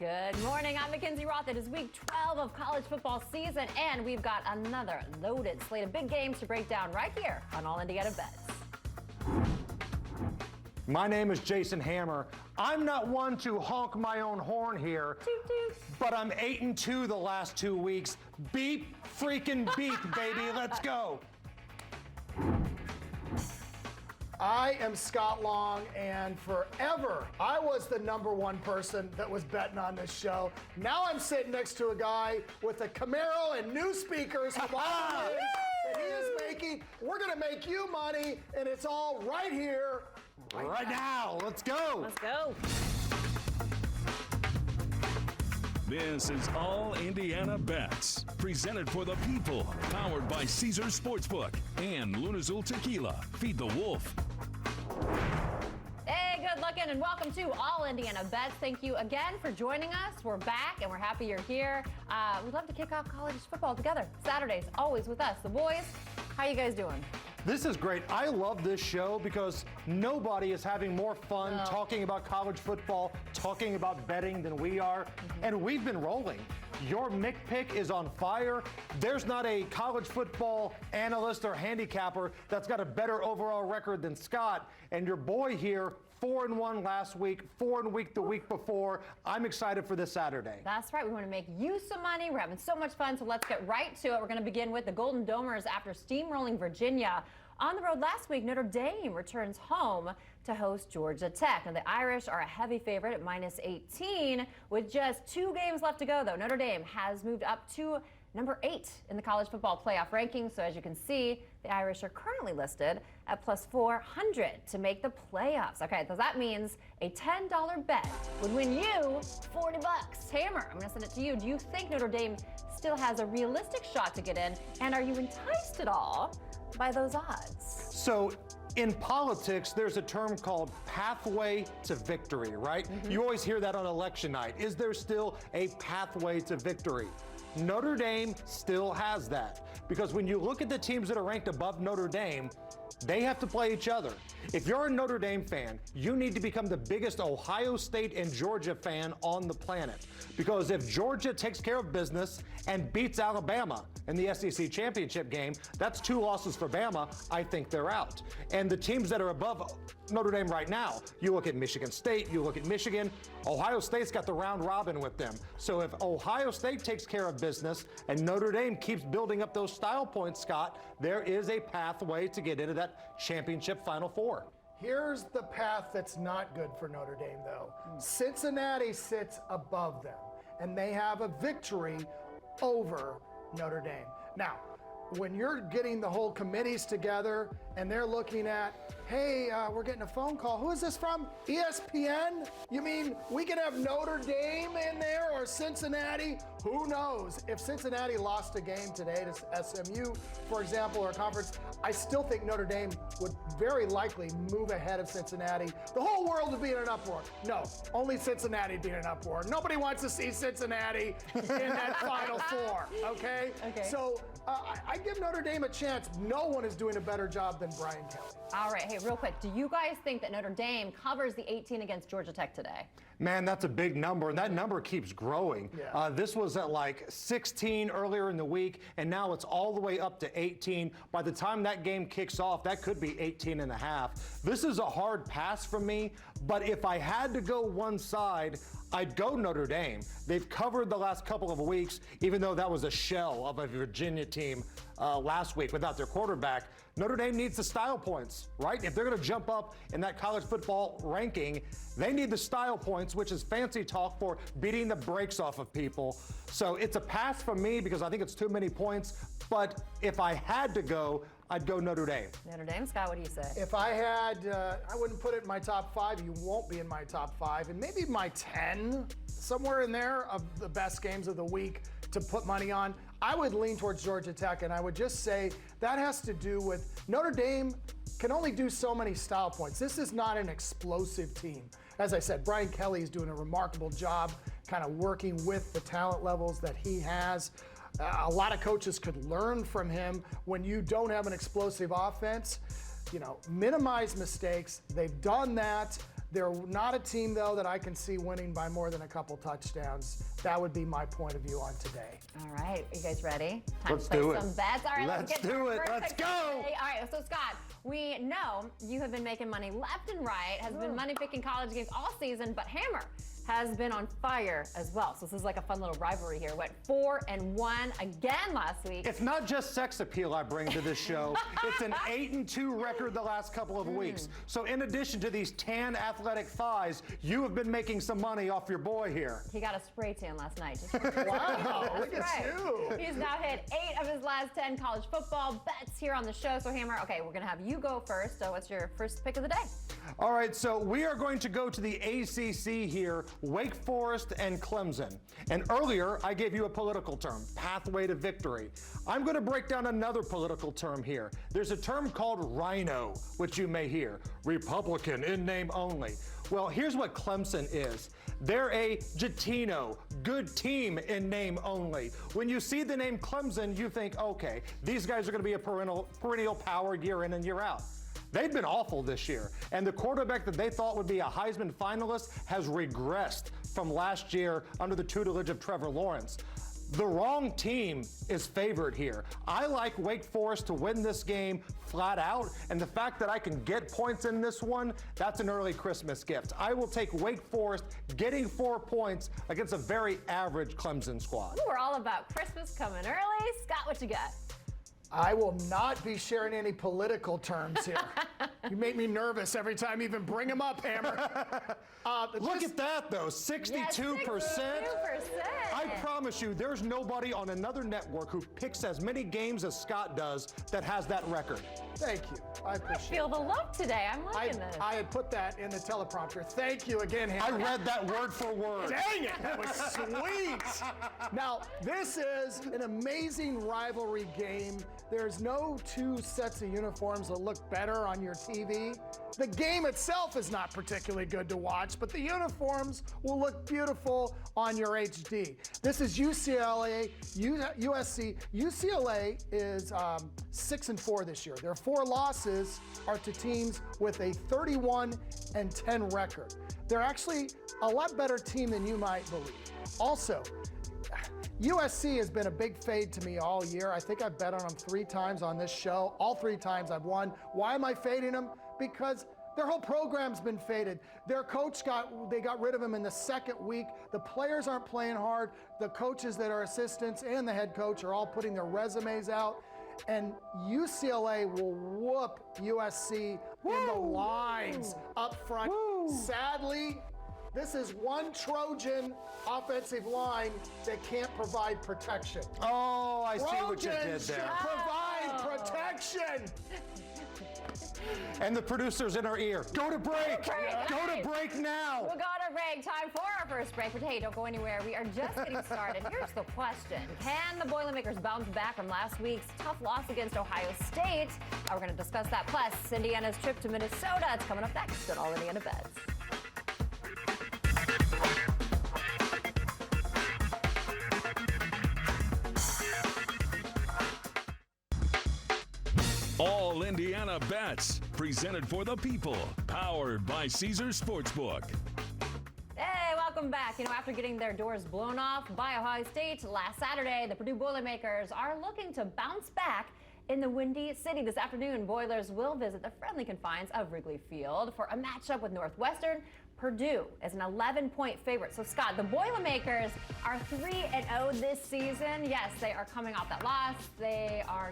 Good morning, I'm McKinzie Roth. It is week 12 of college football season, and we've got another loaded slate of big games to break down right here on All Indiana Bets. My name is Jason Hammer. I'm not one to honk my own horn here, Toot, toot. but I'm 8-2 the last 2 weeks. Beep, freaking beep, baby. Let's go. I am Scott Long, and forever I was the #1 person that was betting on this show. Now I'm sitting next to a guy with a Camaro and new speakers from all the money that he is making. We're going to make you money, and it's all right here, Right now. Let's go. Let's go. This is All Indiana Bets, presented for the people, powered by Caesars Sportsbook and Lunazul Tequila. Feed the wolf. Hey, good looking, and welcome to All Indiana Bets. Thank you again for joining us. We're back, and we're happy you're here. We'd love to kick off college football together. Saturdays, always with us. The boys, how you guys doing? This is great. I love this show because nobody is having more fun talking about college football, talking about betting than we are. And we've been rolling. Your Mick pick is on fire. There's not a college football analyst or handicapper that's got a better overall record than Scott. And your boy here, 4-1 last week, 4-1 the week before. I'm excited for this Saturday. That's right. We want to make you some money. We're having so much fun, so let's get right to it. We're going to begin with the Golden Domers after steamrolling Virginia. On the road last week, Notre Dame returns home to host Georgia Tech. Now, the Irish are a heavy favorite at -18. With just 2 games left to go, though, Notre Dame has moved up to number 8 in the college football playoff rankings. So as you can see, the Irish are currently listed at +400 to make the playoffs. Okay, so that means a $10 bet would win you $40. Hammer, I'm going to send it to you. Do you think Notre Dame still has a realistic shot to get in? And are you enticed at all by those odds? So in politics, there's a term called pathway to victory, right? You always hear that on election night. Is there still a pathway to victory? Notre Dame still has that, because when you look at the teams that are ranked above Notre Dame, they have to play each other. If you're a Notre Dame fan, you need to become the biggest Ohio State and Georgia fan on the planet. Because if Georgia takes care of business and beats Alabama in the SEC championship game, that's 2 losses for Bama. I think they're out. And the teams that are above Notre Dame right now, you look at Michigan State, you look at Michigan, Ohio State's got the round robin with them. So if Ohio State takes care of business and Notre Dame keeps building up those style points, Scott, there is a pathway to get into that championship Final Four. Here's the path that's not good for Notre Dame, though. Cincinnati sits above them, and they have a victory over Notre Dame. Now, when you're getting the whole committees together and they're looking at, hey, we're getting a phone call. Who is this from? ESPN? You mean we can have Notre Dame in there or Cincinnati? Who knows? If Cincinnati lost a game today to SMU, for example, or a conference, I still think Notre Dame would very likely move ahead of Cincinnati. The whole world would be in an uproar. No, only Cincinnati would be in an uproar. Nobody wants to see Cincinnati in that Final Four, okay? So I give Notre Dame a chance. No one is doing a better job than Brian Kelly. All right, hey, real quick, do you guys think that Notre Dame covers the 18 against Georgia Tech today? Man, that's a big number, and that number keeps growing. Yeah. This was at like 16 earlier in the week, and now it's all the way up to 18. By the time that game kicks off, that could be 18.5. This is a hard pass for me, but if I had to go one side, I'd go Notre Dame. They've covered the last couple of weeks, even though that was a shell of a Virginia team last week without their quarterback. Notre Dame needs the style points, right? If they're going to jump up in that college football ranking, they need the style points, which is fancy talk for beating the brakes off of people. So it's a pass for me because I think it's too many points. But if I had to go, I'd go Notre Dame. Notre Dame, Scott, what do you say? If I had, I wouldn't put it in my top 5. You won't be in my top 5. And maybe my 10, somewhere in there, of the best games of the week to put money on. I would lean towards Georgia Tech, and I would just say that has to do with Notre Dame can only do so many style points. This is not an explosive team. As I said, Brian Kelly is doing a remarkable job kind of working with the talent levels that he has. A lot of coaches could learn from him. When you don't have an explosive offense, minimize mistakes. They've done that. They're not a team, though, that I can see winning by more than a couple touchdowns. That would be my point of view on today. All right, are you guys ready? Time Let's to play do it. some bets. All right, let's get do to our it. first Let's pick go. today. All right, so Scott, we know you have been making money left and right, has been money picking college games all season, but Hammer has been on fire as well. So this is like a fun little rivalry here. Went 4-1 again last week. It's not just sex appeal I bring to this show. It's an 8-2 record the last couple of weeks. So in addition to these tan athletic thighs, you have been making some money off your boy here. He got a spray tan last night. Wow, look That's at you. He's now hit 8 of his last 10 college football bets here on the show. So Hammer, okay, we're gonna have you go first. So what's your first pick of the day? All right, so we are going to go to the ACC here, Wake Forest and Clemson. And earlier, I gave you a political term, pathway to victory. I'm going to break down another political term here. There's a term called rhino, which you may hear, Republican in name only. Well, here's what Clemson is. They're a Gitino, good team in name only. When you see the name Clemson, you think, okay, these guys are going to be a perennial power year in and year out. They've been awful this year, and the quarterback that they thought would be a Heisman finalist has regressed from last year under the tutelage of Trevor Lawrence. The wrong team is favored here. I like Wake Forest to win this game flat out, and the fact that I can get points in this one, that's an early Christmas gift. I will take Wake Forest getting 4 points against a very average Clemson squad. We're all about Christmas coming early. Scott, what you got? I will not be sharing any political terms here. You make me nervous every time you even bring them up, Hammer. Look at that, though, 62%. Yeah, 62%. I promise you, there's nobody on another network who picks as many games as Scott does that has that record. Thank you. I appreciate Feel the love today. I'm liking this. I had put that in the teleprompter. Thank you again, I Hammer. read that word for word. Dang it, that was sweet. Now, this is an amazing rivalry game. There's no two sets of uniforms that look better on your TV. The game itself is not particularly good to watch, but the uniforms will look beautiful on your HD. This is UCLA, USC. UCLA is 6-4 this year. Their 4 losses are to teams with a 31-10 record. They're actually a lot better team than you might believe. Also, USC has been a big fade to me all year. I think I've bet on them 3 times on this show. All 3 times I've won. Why am I fading them? Because their whole program's been faded. Their coach they got rid of him in the 2nd week. The players aren't playing hard. The coaches that are assistants and the head coach are all putting their resumes out. And UCLA will whoop USC in the lines up front. Sadly, this is one Trojan offensive line that can't provide protection. Oh, I see what you did Trojans should there. provide protection. And the producer's in our ear. Go to break. Go to break now. We'll go to break. Time for our first break. But hey, don't go anywhere. We are just getting started. Here's the question. Can the Boilermakers bounce back from last week's tough loss against Ohio State? We're going to discuss that. Plus, Indiana's trip to Minnesota. It's coming up next on All Indiana Bets. All Indiana Bets, presented for the people, powered by Caesars Sportsbook. Hey, welcome back. You know, after getting their doors blown off by Ohio State last Saturday, the Purdue Boilermakers are looking to bounce back in the Windy City. This afternoon, Boilers will visit the friendly confines of Wrigley Field for a matchup with Northwestern. Purdue is an 11-point favorite. So, Scott, the Boilermakers are 3-0 this season. Yes, they are coming off that loss. They are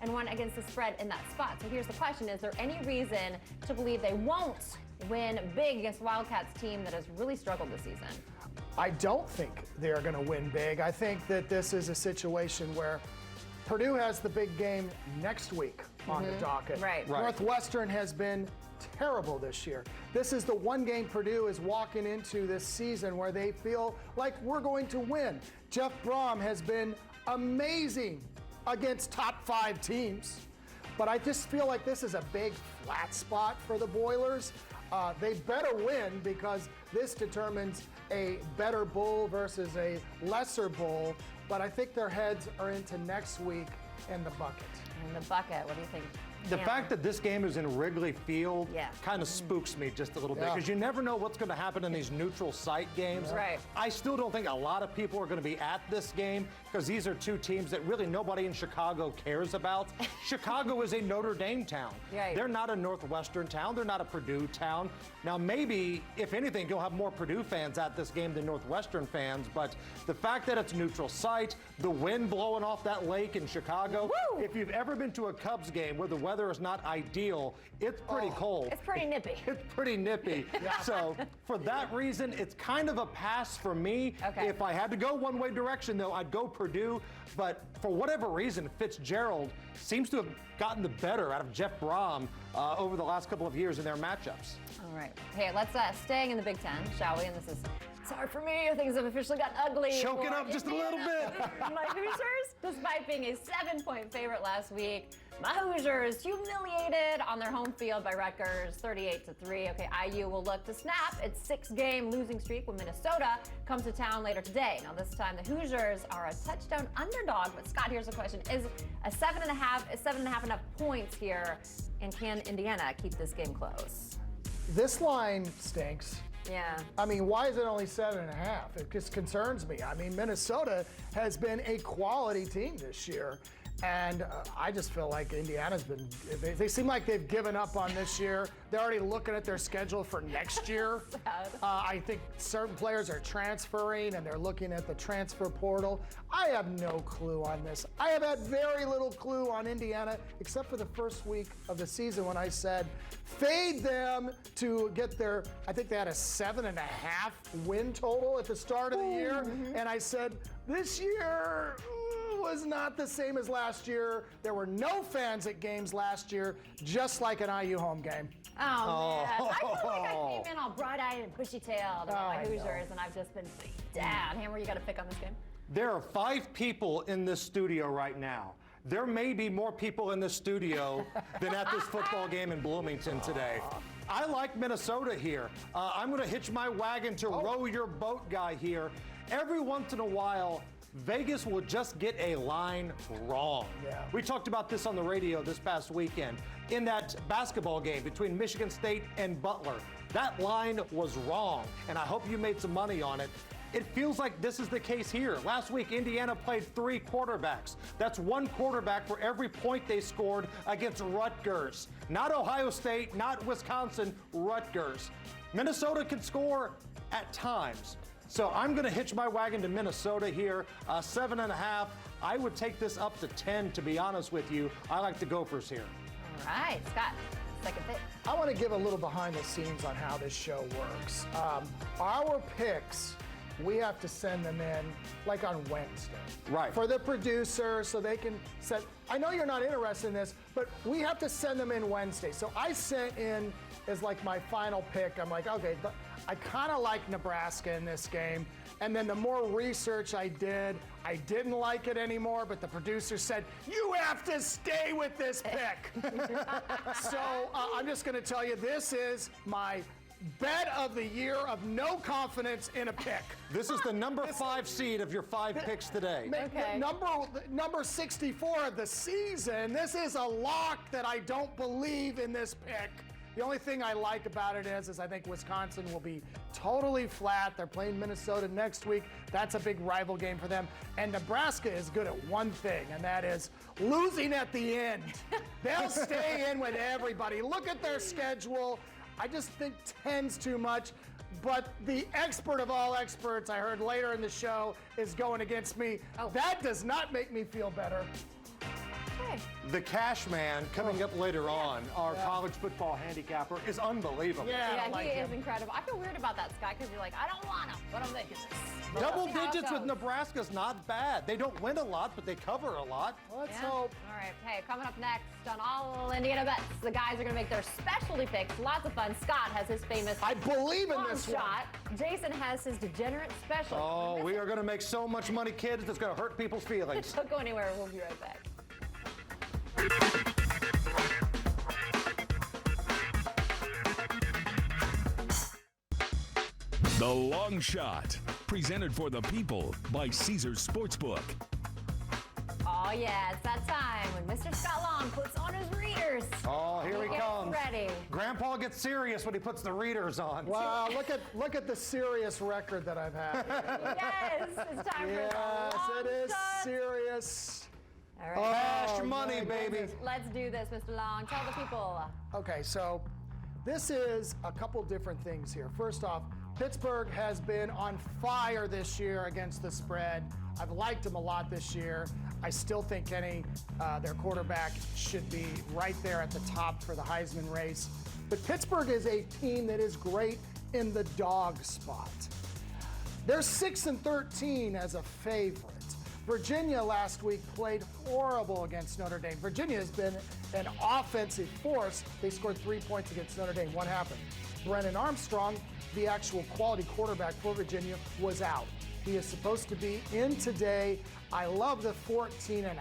2-1 against the spread in that spot. So here's the question. Is there any reason to believe they won't win big against Wildcats team that has really struggled this season? I don't think they're going to win big. I think that this is a situation where Purdue has the big game next week on the docket. Right. Northwestern has been terrible this year. This is the one game Purdue is walking into this season where they feel like we're going to win. Jeff Brom has been amazing against top 5 teams, but I just feel like this is a big flat spot for the Boilers. They better win because this determines a better bowl versus a lesser bowl, but I think their heads are into next week in the bucket. In the bucket, what do you think? The fact that this game is in Wrigley Field kind of spooks me just a little bit because you never know what's going to happen in these neutral site games. Right. I still don't think a lot of people are going to be at this game because these are two teams that really nobody in Chicago cares about. Chicago is a Notre Dame town. Right. They're not a Northwestern town. They're not a Purdue town. Now, maybe, if anything, you'll have more Purdue fans at this game than Northwestern fans, but the fact that it's neutral site, the wind blowing off that lake in Chicago, if you've ever been to a Cubs game where the weather is not ideal, it's pretty cold. It's pretty nippy. It's pretty nippy. So for that reason, it's kind of a pass for me. Okay. If I had to go one way direction, though, I'd go Purdue. But for whatever reason, Fitzgerald seems to have gotten the better out of Jeff Brom over the last couple of years in their matchups. All right. Hey, let's staying in the Big Ten, shall we? And this is sorry for me. Things have officially gotten ugly. Choking up just a little bit. My Hoosiers, despite being a 7-point favorite last week, my Hoosiers humiliated on their home field by Rutgers, 38-3. Okay, IU will look to snap its 6-game losing streak when Minnesota comes to town later today. Now, this time the Hoosiers are a touchdown underdog. But Scott, here's the question: is a 7.5 enough points here? And can Indiana keep this game close? This line stinks. Yeah. I mean, why is it only 7.5? It just concerns me. I mean, Minnesota has been a quality team this year. And I just feel like Indiana's been, they seem like they've given up on this year. They're already looking at their schedule for next year. I think certain players are transferring and they're looking at the transfer portal. I have no clue on this. I have had very little clue on Indiana, except for the first week of the season when I said, fade them to get their, I think they had a 7.5 win total at the start of the year. And I said, this year, was not the same as last year. There were no fans at games last year, just like an IU home game. Oh, man. I feel like I came in all bright-eyed and bushy-tailed about my Hoosiers, and I've just been down. Hammer, you got to pick on this game? There are 5 people in this studio right now. There may be more people in this studio than at this football game in Bloomington today. I like Minnesota here. I'm going to hitch my wagon to row your boat guy here. Every once in a while, Vegas will just get a line wrong. We talked about this on the radio this past weekend. In that basketball game between Michigan State and Butler, that line was wrong, and I hope you made some money on it. It feels like this is the case here. Last week, Indiana played 3 quarterbacks. That's 1 quarterback for every point they scored against Rutgers. Not Ohio State, not Wisconsin, Rutgers. Minnesota can score at times. So I'm going to hitch my wagon to Minnesota here, 7.5. I would take this up to 10, to be honest with you. I like the Gophers here. All right, Scott, second pick. I want to give a little behind the scenes on how this show works. Our picks, we have to send them in like on Wednesday. Right. For the producer, so they can send. I know you're not interested in this, but we have to send them in Wednesday. So I sent in as like my final pick. I'm like, okay, but I kind of like Nebraska in this game. And then the more research I did, I didn't like it anymore, but the producer said, you have to stay with this pick. So I'm just going to tell you, this is my bet of the year of no confidence in a pick. This is the number 5 seed of your 5 picks today. Okay. Number 64 of the season. This is a lock that I don't believe in this pick. The only thing I like about it is I think Wisconsin will be totally flat. They're playing Minnesota next week. That's a big rival game for them. And Nebraska is good at one thing, and that is losing at the end. They'll stay in with everybody. Look at their schedule. I just think 10's too much. But the expert of all experts, I heard later in the show, is going against me. That does not make me feel better. The Cash Man coming up later on, our college football handicapper, is unbelievable. Yeah, he is incredible. I feel weird about that, Scott, because you're like, I don't want him, but I'm making this. Double digits with Nebraska's not bad. They don't win a lot, but they cover a lot. Let's hope. All right, hey, coming up next on All Indiana Bets, the guys are going to make their specialty picks. Lots of fun. Scott has his famous I believe in this shot. Jason has his Degenerate Special. Oh, we are going to make so much money, kids, it's going to hurt people's feelings. Don't go anywhere. We'll be right back. The Long Shot, presented for the people by Caesars Sportsbook. Oh, Oh, yeah, it's that time when Mr. Scott Long puts on his readers. Oh, here he Get comes. ready. Grandpa gets serious when he puts the readers on. Wow, look at the serious record that I've had. Yes, it's time for the Yes, long it is shot. serious. All right, Cash money, my baby. goodness. let's do this, Mr. Long. Tell the people. Okay, so this is a couple different things here. First off, Pittsburgh has been on fire this year against the spread. I've liked them a lot this year. I still think Kenny, their quarterback, should be right there at the top for the Heisman race. But Pittsburgh is a team that is great in the dog spot. They're 6-13 as a favorite. Virginia last week played horrible against Notre Dame. Virginia has been an offensive force. They scored 3 points against Notre Dame. What happened? Brennan Armstrong, the actual quality quarterback for Virginia, was out. He is supposed to be in today. I love the 14.5.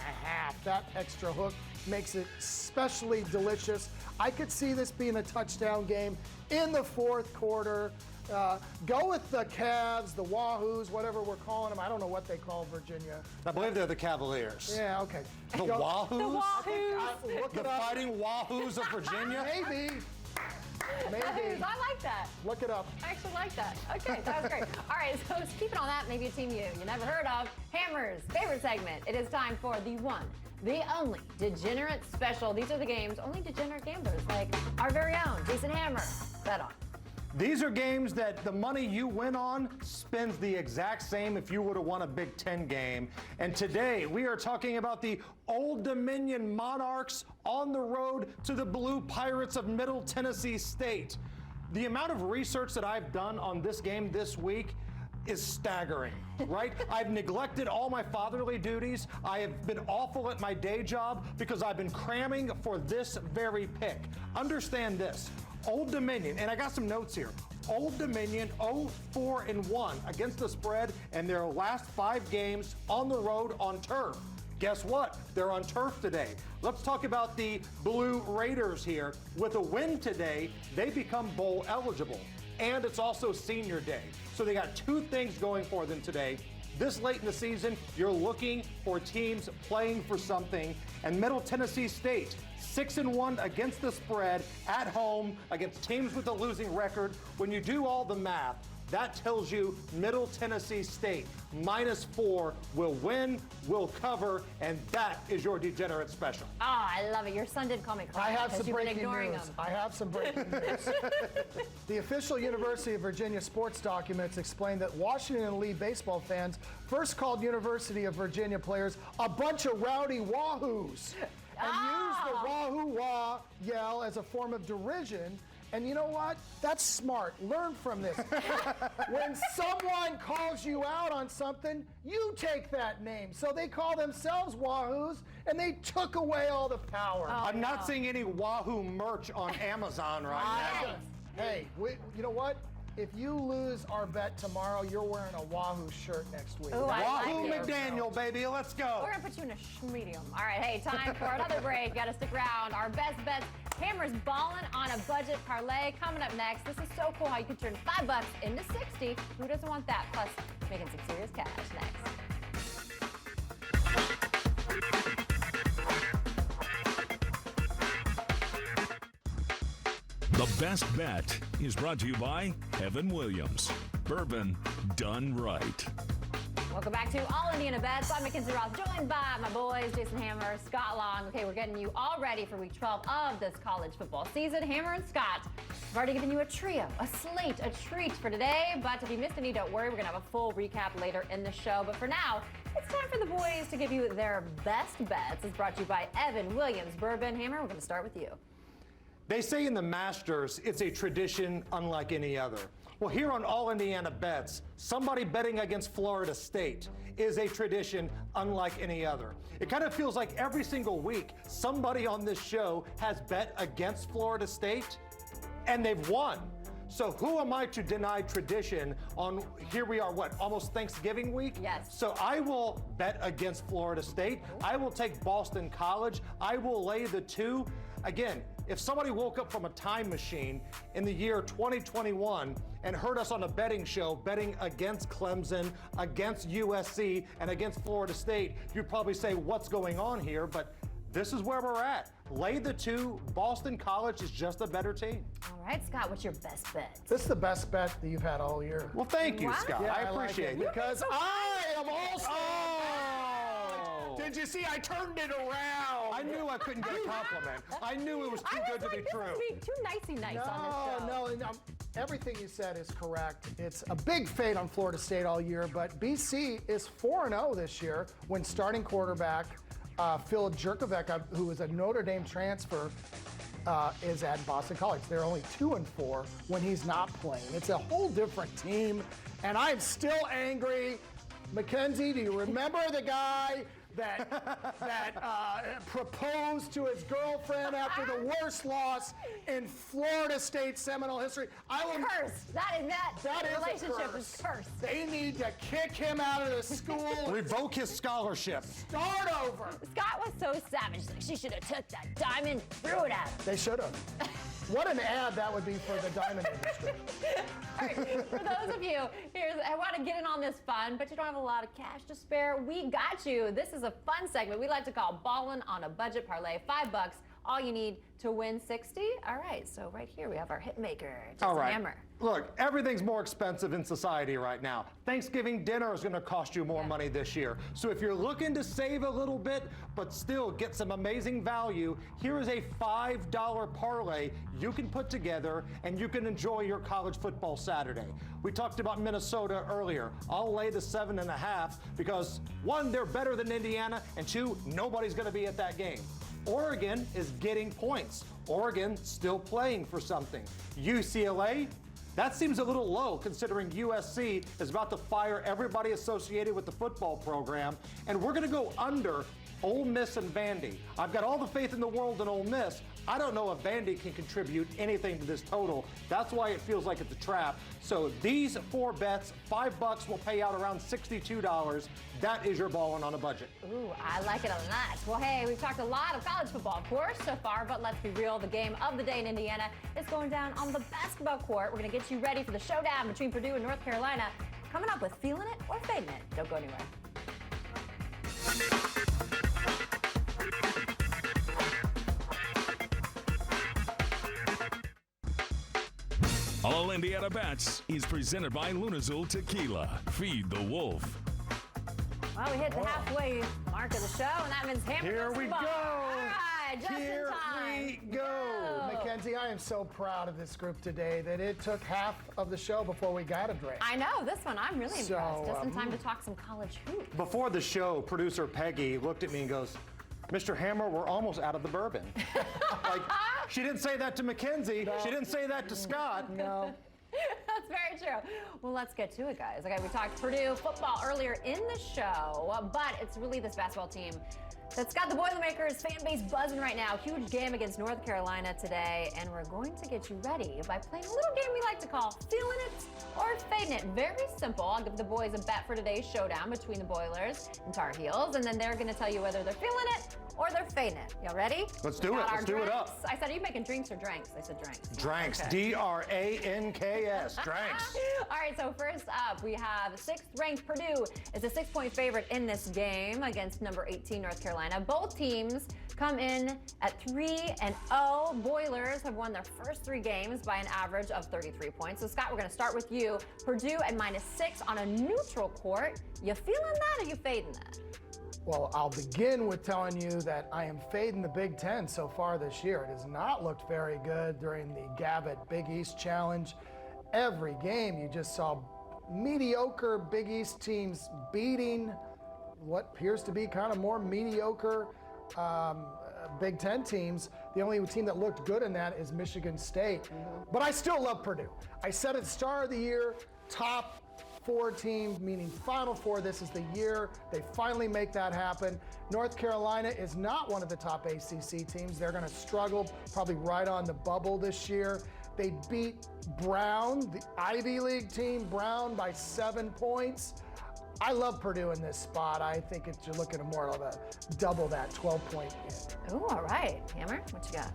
That extra hook makes it especially delicious. I could see this being a touchdown game in the fourth quarter. Go with the Cavs, the Wahoos, whatever we're calling them. I don't know what they call Virginia. I believe they're the Cavaliers. Yeah, okay. The Go- Wahoos? The Wahoos. Look The it up. Fighting Wahoos of Virginia? Maybe. Maybe. I like that. Look it up. I actually like that. Okay, that was great. All right, so keeping on that, maybe a team you never heard of, Hammer's favorite segment. It is time for the one, the only Degenerate Special. These are the games only degenerate gamblers like our very own Jason Hammer bet on. These are games that the money you win on spends the exact same if you would have won a Big Ten game. And today we are talking about the Old Dominion Monarchs on the road to the Blue Pirates of Middle Tennessee State. The amount of research that I've done on this game this week is staggering, right? I've neglected all my fatherly duties. I have been awful at my day job because I've been cramming for this very pick. Understand this. Old Dominion, and I got some notes here. Old Dominion 0-4-1 against the spread in their last 5 games on the road on turf. Guess what? They're on turf today. Let's talk about the Blue Raiders here. With a win today, they become bowl eligible. And it's also senior day. So they got 2 things going for them today. This late in the season, you're looking for teams playing for something. And Middle Tennessee State, 6-1 against the spread at home against teams with a losing record. When you do all the math, that tells you Middle Tennessee State -4 will win, will cover, and that is your Degenerate Special. Oh, I love it. Your son did call me crying I have because some you've been breaking ignoring news. him. I have some breaking news. The official University of Virginia sports documents explain that Washington and Lee baseball fans first called University of Virginia players a bunch of rowdy wahoos and used the wahoo wah yell as a form of derision. And you know what? That's smart. Learn from this. When someone calls you out on something, you take that name. So they call themselves wahoos, and they took away all the power. I'm not seeing any Wahoo merch on Amazon right now. Hey, you know what? If you lose our bet tomorrow, you're wearing a Wahoo shirt next week. Ooh, I like Wahoo it. McDaniel, baby, let's go. We're going to put you in a medium. All right, hey, time for another break. Got to stick around. Our best bets. Hammer's balling on a budget parlay. Coming up next. This is so cool how you can turn $5 into 60. Who doesn't want that? Plus, making some serious cash next. The Best Bet is brought to you by Evan Williams. Bourbon done right. Welcome back to All Indiana Bets. I'm McKinzie Roth, joined by my boys, Jason Hammer, Scott Long. Okay, we're getting you all ready for week 12 of this college football season. Hammer and Scott have already given you a trio, a slate, a treat for today. But if you missed any, don't worry. We're going to have a full recap later in the show. But for now, it's time for the boys to give you their best bets. It's brought to you by Evan Williams. Bourbon, Hammer, we're going to start with you. They say in the Masters, it's a tradition unlike any other. Well, here on All Indiana Bets, somebody betting against Florida State is a tradition unlike any other. It kind of feels like every single week, somebody on this show has bet against Florida State, and they've won. So who am I to deny tradition on, here we are, what, almost Thanksgiving week? Yes. So I will bet against Florida State. I will take Boston College. I will lay the 2. Again, if somebody woke up from a time machine in the year 2021 and heard us on a betting show betting against Clemson, against USC, and against Florida State, you'd probably say, what's going on here? But this is where we're at. Lay the 2. Boston College is just a better team. All right, Scott, what's your best bet? This is the best bet that you've had all year. Well, thank you, Wow. Scott. Yeah, I like appreciate it it. because I am also. Oh! Did you see? I turned it around. I knew I couldn't get a compliment. I knew it was too good to be true. This is being too nicey nice on this show. No. Everything you said is correct. It's a big fade on Florida State all year, but BC is 4-0 this year when starting quarterback Phil Jurkovec, who is a Notre Dame transfer, is at Boston College. They're only 2-4 when he's not playing. It's a whole different team, and I'm still angry. McKenzie, do you remember the guy that proposed to his girlfriend after the worst loss in Florida State Seminole history? Cursed. That is a relationship curse. is cursed. They need to kick him out of the school. Revoke his scholarship. Start over. Scott was so savage. Like, she should have took that diamond, threw it at him. They should have. What an ad that would be for the diamond industry. All right, for those of you, I want to get in on this fun, but you don't have a lot of cash to spare. We got you. This is a fun segment we like to call Ballin' on a Budget Parlay. $5, all you need to win 60. All right, so right here we have our hit maker, All Jason right. Hammer. Look, everything's more expensive in society right now. Thanksgiving dinner is going to cost you more money this year. So if you're looking to save a little bit, but still get some amazing value, here is a $5 parlay you can put together and you can enjoy your college football Saturday. We talked about Minnesota earlier. I'll lay the 7.5 because 1, they're better than Indiana, and 2, nobody's going to be at that game. Oregon is getting points. Oregon still playing for something. UCLA, that seems a little low considering USC is about to fire everybody associated with the football program, and we're going to go under Ole Miss and Vandy. I've got all the faith in the world in Ole Miss. I don't know if Vandy can contribute anything to this total. That's why it feels like it's a trap. So these 4 bets, $5 will pay out around $62. That is your ballin' on a budget. Ooh, I like it a lot. Well, hey, we've talked a lot of college football, of course, so far, but let's be real. The game of the day in Indiana is going down on the basketball court. We're going to get you ready for the showdown between Purdue and North Carolina. Coming up with Feeling It or Fading It. Don't go anywhere. All Indiana Bets is presented by Lunazul Tequila. Feed the wolf. Well, we hit the halfway mark of the show, and that means Hammer Here gets the we ball. go. All right, just Here in time. we go. Mackenzie, I am so proud of this group today that it took half of the show before we got a drink. I know, this one, I'm really So, impressed. Just in time to talk some college hoops. Before the show, producer Peggy looked at me and goes, Mr. Hammer, we're almost out of the bourbon. Like, she didn't say that to Mackenzie. She didn't say that to Scott. No. That's very true. Well, let's get to it, guys. Okay, we talked Purdue football earlier in the show, but it's really this basketball team that's got the Boilermakers fan base buzzing right now. Huge game against North Carolina today, and we're going to get you ready by playing a little game we like to call Feeling It or Fading It. Very simple. I'll give the boys a bet for today's showdown between the Boilers and Tar Heels, and then they're going to tell you whether they're feeling it or they're fading it. Y'all ready? Let's do it. Let's do it up. I said, are you making drinks or drinks? I said drinks. Dranks. Okay. D-R-A-N-K-S. Dranks. All right, so first up, we have 6th-ranked Purdue is a 6-point favorite in this game against number 18 North Carolina. Both teams come in at 3-0. Boilers have won their first 3 games by an average of 33 points. So, Scott, we're going to start with you. Purdue at -6 on a neutral court. You feeling that or you fading that? Well, I'll begin with telling you that I am fading the Big Ten so far this year. It has not looked very good during the Gavitt Big East Challenge. Every game you just saw mediocre Big East teams beating what appears to be kind of more mediocre Big Ten teams. The only team that looked good in that is Michigan State. But I still love Purdue. I said at the start of the year, top 4 teams, meaning Final Four. This is the year they finally make that happen. North Carolina is not one of the top ACC teams. They're going to struggle, probably right on the bubble this year. They beat Brown, the Ivy League team, Brown by 7 points. I love Purdue in this spot. I think you're looking at more of a double that 12-point hit. Ooh, all right. Hammer, what you got?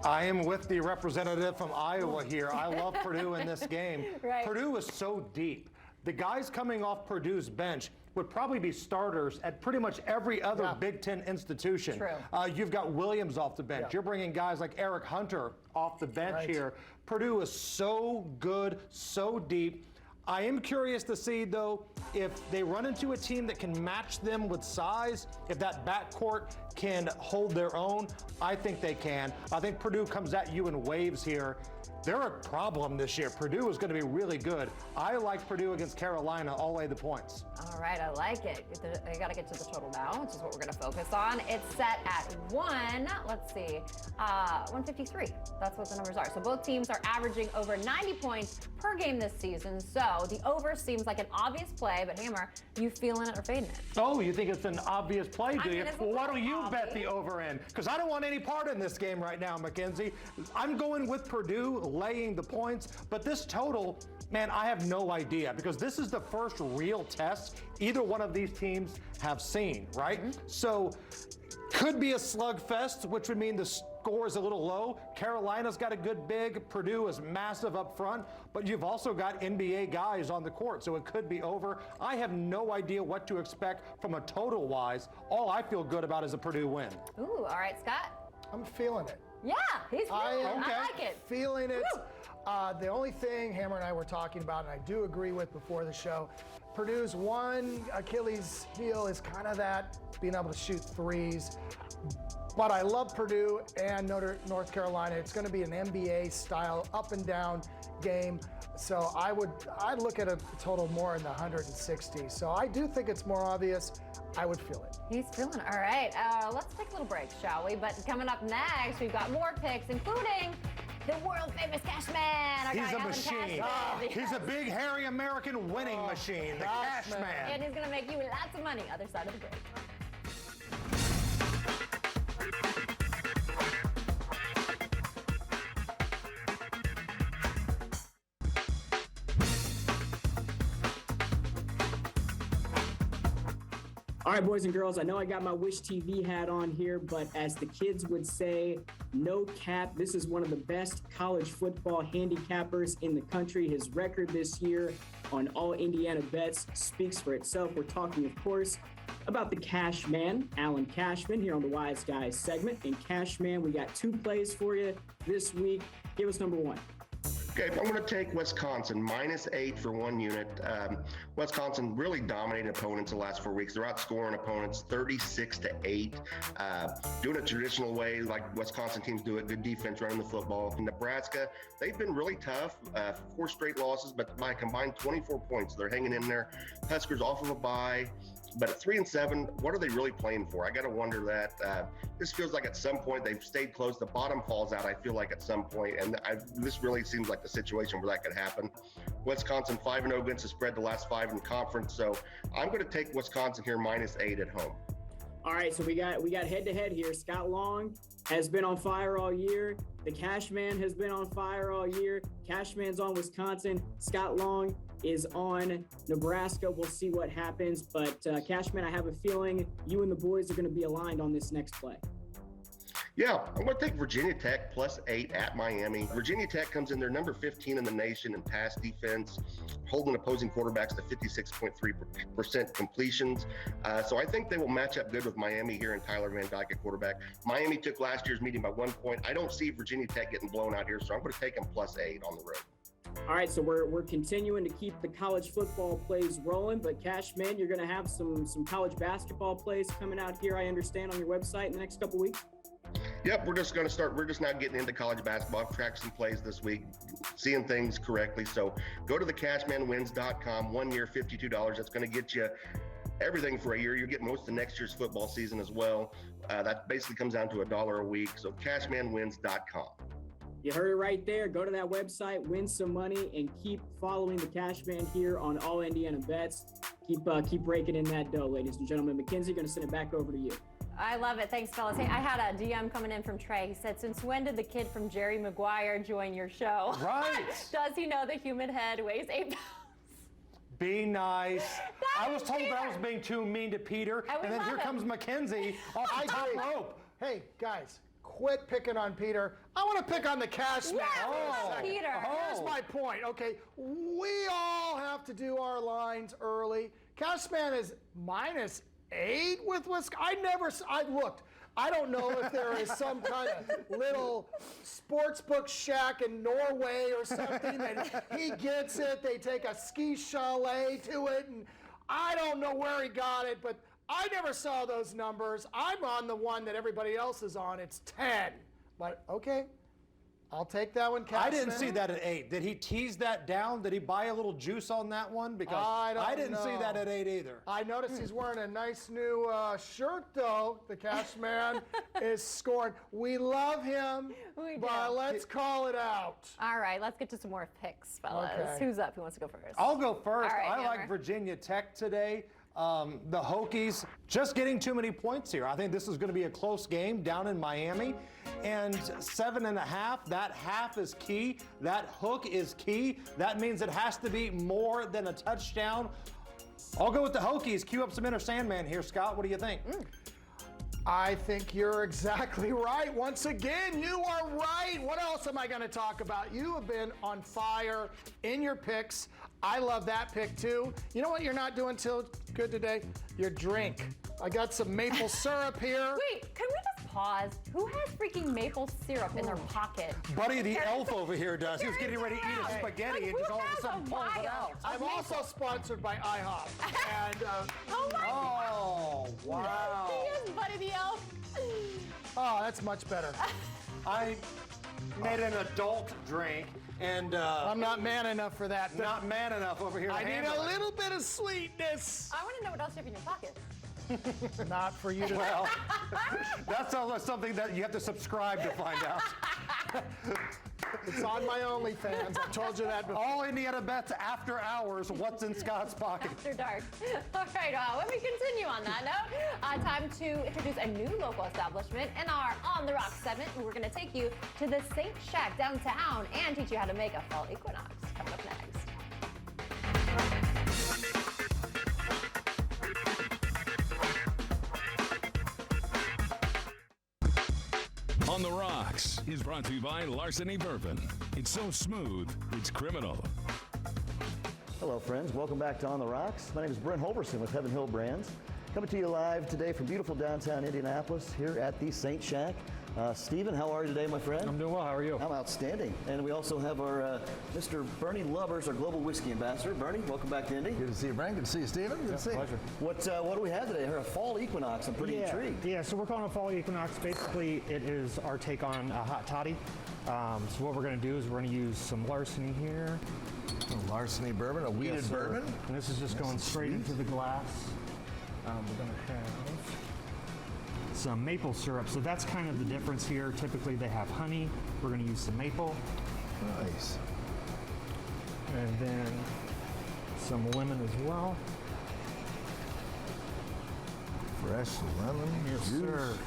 I am with the representative from Iowa here. I love Purdue in this game. Right. Purdue is so deep. The guys coming off Purdue's bench would probably be starters at pretty much every other Big Ten institution. True. You've got Williams off the bench. You're bringing guys like Eric Hunter off the bench here. Purdue is so good, so deep. I am curious to see, though, if they run into a team that can match them with size, if that backcourt can hold their own. I think they can. I think Purdue comes at you in waves here. They're a problem this year. Purdue is going to be really good. I like Purdue against Carolina. I'll lay the points. All right, I like it. I got to get to the total now, which is what we're going to focus on. It's set at 153. That's what the numbers are. So both teams are averaging over 90 points per game this season. So the over seems like an obvious play, but Hammer, you feeling it or fading it? Oh, you think it's an obvious play, do you? it's Well, why don't you obvious. bet the over in? Because I don't want any part in this game right now, McKenzie. I'm going with Purdue laying the points, but this total, man, I have no idea because this is the first real test either one of these teams have seen, right? So could be a slugfest, which would mean the score is a little low. Carolina's got a good big. Purdue is massive up front, but you've also got NBA guys on the court, so it could be over. I have no idea what to expect from a total wise. All I feel good about is a Purdue win. Ooh, all right, Scott. I'm feeling it. Yeah, he's feeling it. I like it. Feeling it. Woo. The only thing Hammer and I were talking about, and I do agree with before the show, Purdue's one Achilles heel is kind of that being able to shoot threes. But I love Purdue and North Carolina. It's going to be an NBA style up and down game. So I'd look at a total more in the 160. So I do think it's more obvious. I would feel it. He's feeling it. All right, let's take a little break, shall we? But coming up next, we've got more picks, including the world famous Cashman. He's a machine. He's a big, hairy American winning machine, the Cash Man. And he's going to make you lots of money. Other side of the break. All right, boys and girls, I know I got my Wish TV hat on here, but as the kids would say, no cap. This is one of the best college football handicappers in the country. His record this year on All Indiana Bets speaks for itself. We're talking, of course, about the Cash Man, Alan Cashman, here on the Wise Guys segment. And Cash Man, we got two plays for you this week. Give us number one. Okay, I'm going to take Wisconsin, -8 for 1 unit. Wisconsin really dominated opponents the last 4 weeks. They're outscoring opponents 36-8, doing it traditional way like Wisconsin teams do it. Good defense running the football. Nebraska, they've been really tough. 4 straight losses, but by a combined 24 points. They're hanging in there. Huskers off of a bye. But at 3-7, what are they really playing for? I got to wonder that. This feels like at some point they've stayed close. The bottom falls out, I feel like, at some point. And this really seems like the situation where that could happen. Wisconsin 5-0 against the spread the last 5 in conference. So I'm going to take Wisconsin here -8 at home. All right, so we got head-to-head here. Scott Long has been on fire all year. The Cashman has been on fire all year. Cashman's on Wisconsin. Scott Long is on Nebraska. We'll see what happens. But Cashman, I have a feeling you and the boys are going to be aligned on this next play. Yeah, I'm going to take Virginia Tech +8 at Miami. Virginia Tech comes in there number 15 in the nation in pass defense, holding opposing quarterbacks to 56.3% completions. So I think they will match up good with Miami here in Tyler Van Dyke at quarterback. Miami took last year's meeting by 1 point. I don't see Virginia Tech getting blown out here, so I'm going to take them +8 on the road. All right, so we're continuing to keep the college football plays rolling, but Cashman, you're going to have some college basketball plays coming out here, I understand, on your website in the next couple weeks? Yep, we're just now getting into college basketball. I've tracked some plays this week, seeing things correctly. So go to thecashmanwins.com, 1 year, $52. That's going to get you everything for a year. You get most of next year's football season as well. That basically comes down to $1 a week. So cashmanwins.com. You heard it right there. Go to that website, win some money, and keep following the Cashman here on All Indiana Bets. Keep raking in that dough, ladies and gentlemen. McKinzie, going to send it back over to you. I love it. Thanks, fellas. Hey, I had a DM coming in from Trey. He said, since when did the kid from Jerry Maguire join your show? Right. Does he know the human head weighs 8 pounds? Be nice. I was told Peter. I was being too mean to Peter, And we and then love here him. comes McKenzie off the top rope. Hey, guys, quit picking on Peter. I want to pick on the cash man. Yeah, for a oh, second. Peter. Here's my point. Okay, we all have to do our lines early. Cash man is -8 with Wisconsin. I looked. I don't know if there is some kind of little sports book shack in Norway or something that he gets it. They take a ski chalet to it, and I don't know where he got it, but I never saw those numbers. I'm on the one that everybody else is on. It's 10. But okay, I'll take that one, Cashman. I didn't see that at 8. Did he tease that down? Did he buy a little juice on that one? Because I didn't see that at 8 either. I noticed he's wearing a nice new shirt, though. The cash man is scoring. We love him, but let's call it out. All right, let's get to some more picks, fellas. Okay. Who's up? Who wants to go first? I'll go first. All right, I Hammer. like Virginia Tech today. The Hokies just getting too many points here. I think this is going to be a close game down in Miami. And 7.5, that half is key. That hook is key. That means it has to be more than a touchdown. I'll go with the Hokies. Cue up some Inner Sandman here, Scott. What do you think? I think you're exactly right. Once again, you are right. What else am I going to talk about? You have been on fire in your picks. I love that pick too. You know what you're not doing too good today? Your drink. I got some maple syrup here. Wait, can we just pause? Who has freaking maple syrup in their pocket? Buddy the elf over here does. He was getting ready to eat his spaghetti and just all of a sudden pulls it out. I'm also sponsored by IHOP. And Oh my God! Oh, wow. He is Buddy the Elf. oh, that's much better. I made an adult drink, and I'm not man enough for that. not man enough over here to I need handle a it. little bit of sweetness. I want to know what else you have in your pocket. Not for you to Well, that's something that you have to subscribe to find out. It's on my OnlyFans. I've told you that before. All Indiana bets after hours. What's in Scott's pocket? After dark. All right, let me continue on that note. Time to introduce a new local establishment in our On the Rock segment. We're going to take you to the St. Shack downtown and teach you how to make a fall equinox. Coming up next. On the Rocks is brought to you by Larceny Bourbon. It's so smooth, it's criminal. Hello, friends. Welcome back to On the Rocks. My name is Brent Holberson with Heaven Hill Brands. Coming to you live today from beautiful downtown Indianapolis here at the St. Shack. Stephen, how are you today, my friend? I'm doing well. How are you? I'm outstanding. And we also have our Mr. Bernie Lovers, our global whiskey ambassador. Bernie, welcome back to Indy. Good to see you, Brent. Good to see you, Stephen. Good to see you. Pleasure. What do we have today? A fall equinox. I'm pretty intrigued. Yeah, so we're calling it fall equinox. Basically, it is our take on a hot toddy. So what we're going to do is we're going to use some Larceny here. Larceny bourbon, a weeded Yes, sir. bourbon. And this is just going straight into the glass. We're going to have some maple syrup. So that's kind of the difference here. Typically, they have honey. We're going to use some maple. Nice. And then some lemon as well. Fresh lemon Yes, juice. sir.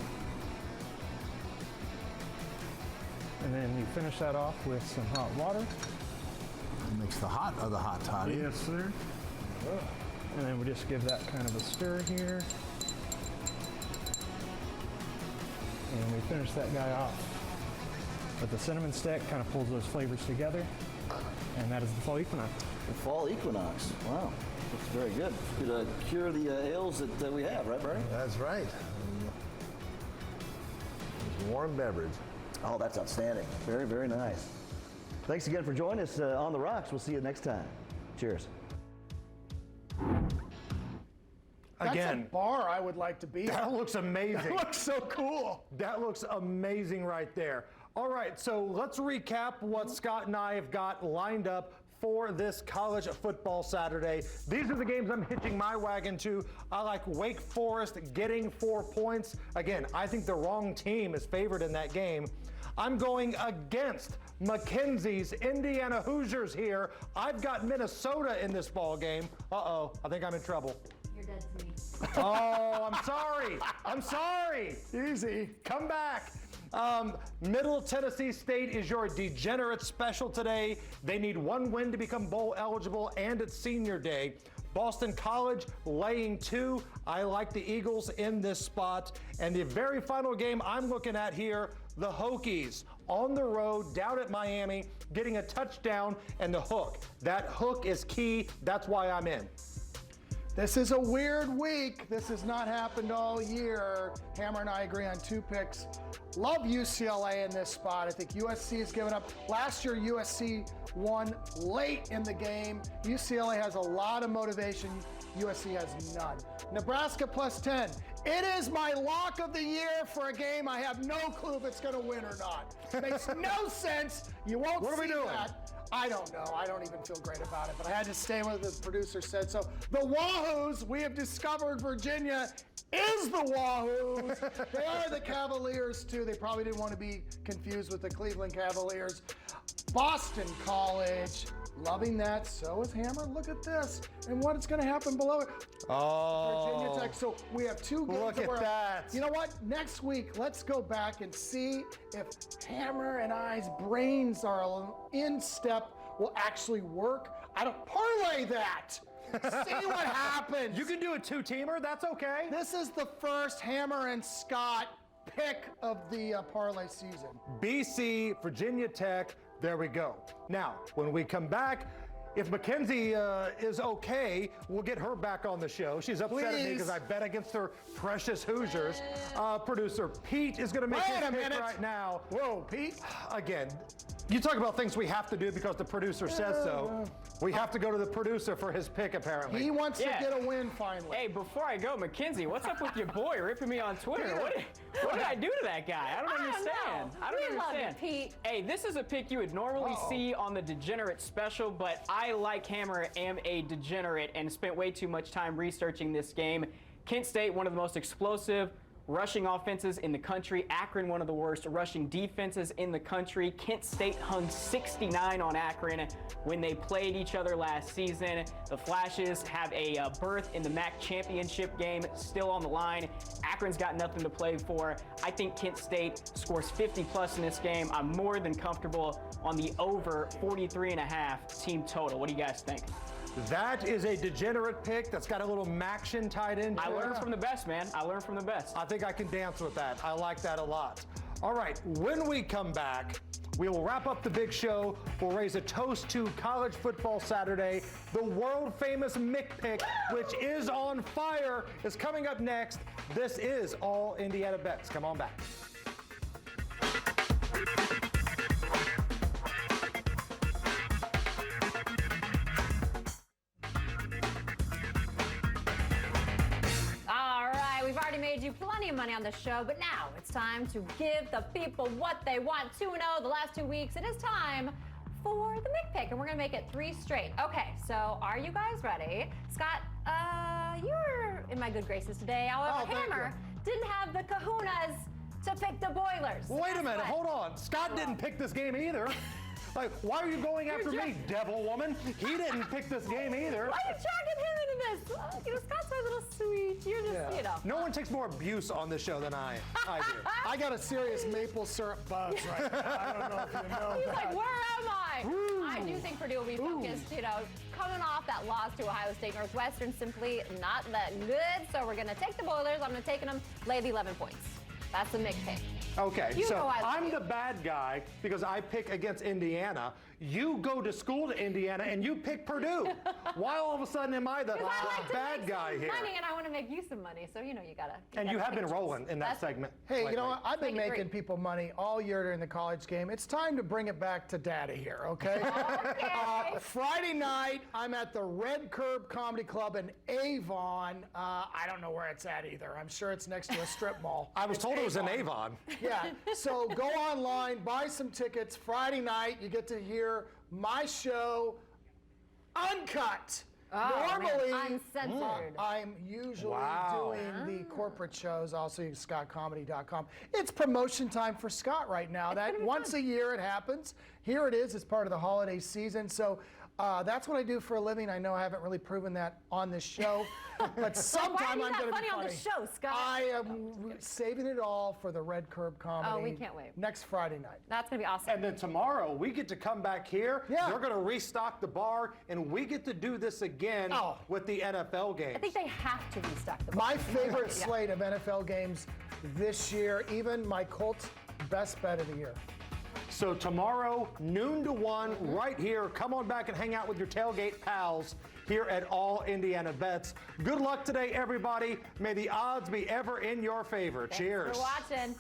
And then you finish that off with some hot water. Makes the hot of the hot toddy. Yes, sir. And then we just give that kind of a stir here. And we finish that guy off. But the cinnamon stick kind of pulls those flavors together. And that is the fall equinox. The fall equinox. Wow. That's very good. Could cure the ails that we have, right, Bernie? That's right. It's a warm beverage. Oh, that's outstanding. Very, very nice. Thanks again for joining us on The Rocks. We'll see you next time. Cheers. That's Again, a bar I would like to be at. that looks amazing. That looks so cool. That looks amazing right there. All right, so let's recap what Scott and I have got lined up for this college football Saturday. These are the games I'm hitching my wagon to. I like Wake Forest getting 4 points. Again, I think the wrong team is favored in that game. I'm going against McKinsie's Indiana Hoosiers here. I've got Minnesota in this ball game. Uh-oh, I think I'm in trouble. You're dead to me. Oh, I'm sorry. I'm sorry. Easy. Come back. Middle Tennessee State is your Degenerate Special today. They need one win to become bowl eligible, and it's senior day. Boston College laying 2. I like the Eagles in this spot. And the very final game I'm looking at here, the Hokies on the road down at Miami, getting a touchdown and the hook. That hook is key. That's why I'm in. This is a weird week. This has not happened all year. Hammer and I agree on 2 picks. Love UCLA in this spot. I think USC has given up. Last year, USC won late in the game. UCLA has a lot of motivation. USC has none. Nebraska +10. It is my lock of the year for a game I have no clue if it's going to win or not. Makes no sense. You won't What are we see doing? that. I don't know. I don't even feel great about it, but I had to stay with what the producer said. So the Wahoos, we have discovered Virginia is the Wahoos. They are the Cavaliers too. They probably didn't want to be confused with the Cleveland Cavaliers. Boston College, loving that. So is Hammer. Look at this and what is going to happen below it. Virginia Tech. So we have 2 games. Look at that. You know what? Next week, let's go back and see if Hammer and I's brains are in step, will actually work. I don't parlay that. See what happens. You can do a 2-teamer. That's okay. This is the first Hammer and Scott pick of the parlay season. BC, Virginia Tech, there we go. Now, when we come back, if McKinzie is okay, we'll get her back on the show. She's upset at me Please. because I bet against her precious Hoosiers. Producer Pete is going to make Wait his a pick minute. right now. Whoa, Pete. Again, you talk about things we have to do because the producer says so. We have to go to the producer for his pick, apparently. He wants Yeah. to get a win finally. Hey, before I go, McKinzie, what's up with your boy ripping me on Twitter? What did I do to that guy? I don't understand. know. We love you, Pete. Hey, this is a pick you would normally see on the Degenerate Special, but I, like Hammer, am a degenerate and spent way too much time researching this game. Kent State, one of the most explosive rushing offenses in the country. Akron, one of the worst rushing defenses in the country. Kent State hung 69 on Akron when they played each other last season. The Flashes have a berth in the MAC championship game still on the line. Akron's got nothing to play for. I think Kent State scores 50 plus in this game. I'm more than comfortable on the over 43.5 team total. What do you guys think? That is a degenerate pick that's got a little Maction tied into I it. learned from the best, man. I learned from the best. I think I can dance with that. I like that a lot. All right, when we come back, we will wrap up the big show. We'll raise a toast to College Football Saturday. The world famous Mick pick, which is on fire, is coming up next. This is All Indiana Bets. Come on back. Made you plenty of money on the show, but now it's time to give the people what they want. 2-0 the last 2 weeks. It is time for the Mick pick, and we're gonna make it 3 straight. Okay, so are you guys ready? Scott, you're in my good graces today. However, Hammer didn't have the kahunas to pick the Boilers. Wait a minute, hold on. Scott didn't pick this game either. Like, why are you going after me, devil woman? He didn't pick this game either. Why are you dragging him into this? Well, you know, Scott's a little sweet. You're just, you know. No one takes more abuse on this show than I do. I got a serious maple syrup buzz right now. I don't know if you know He's that. like, where am I? I do think Purdue will be focused, you know, coming off that loss to Ohio State. Northwestern simply not that good. So we're going to take the Boilers. I'm going to take them, lay the 11 points. That's the Mick pick. Okay, You know so I love I'm you. the bad guy because I pick against Indiana. You go to school to Indiana and you pick Purdue. Why all of a sudden am I the Because I like to bad make guy some here? money, and I want to make you some money. So, you know, you got to. And you have been rolling in that segment. Hey, lately. you know what? I've been Make it making three. people money all year during the college game. It's time to bring it back to Daddy here, okay? Okay. Friday night, I'm at the Red Curb Comedy Club in Avon. I don't know where it's at either. I'm sure it's next to a strip mall. I was told it was in Avon. Yeah, so go online, buy some tickets. Friday night, you get to hear my show uncut. Normally, uncensored. I'm usually Wow. doing the corporate shows, also at scottcomedy.com. It's promotion time for Scott right now. That once a year it happens. Here it is. It's part of the holiday season. So that's what I do for a living. I know I haven't really proven that on this show, but sometime I'm going to be funny on the show, Scott? I am saving it all for the Red Curb Comedy. Oh, we can't wait. Next Friday night. That's going to be awesome. And then tomorrow we get to come back here. Yeah. They're going to restock the bar, and we get to do this again with the NFL games. I think they have to restock the My favorite slate of NFL games this year, even my Colts best bet of the year. So tomorrow, noon to 1, right here. Come on back and hang out with your tailgate pals here at All Indiana Bets. Good luck today, everybody. May the odds be ever in your favor. Thanks Cheers. for watching.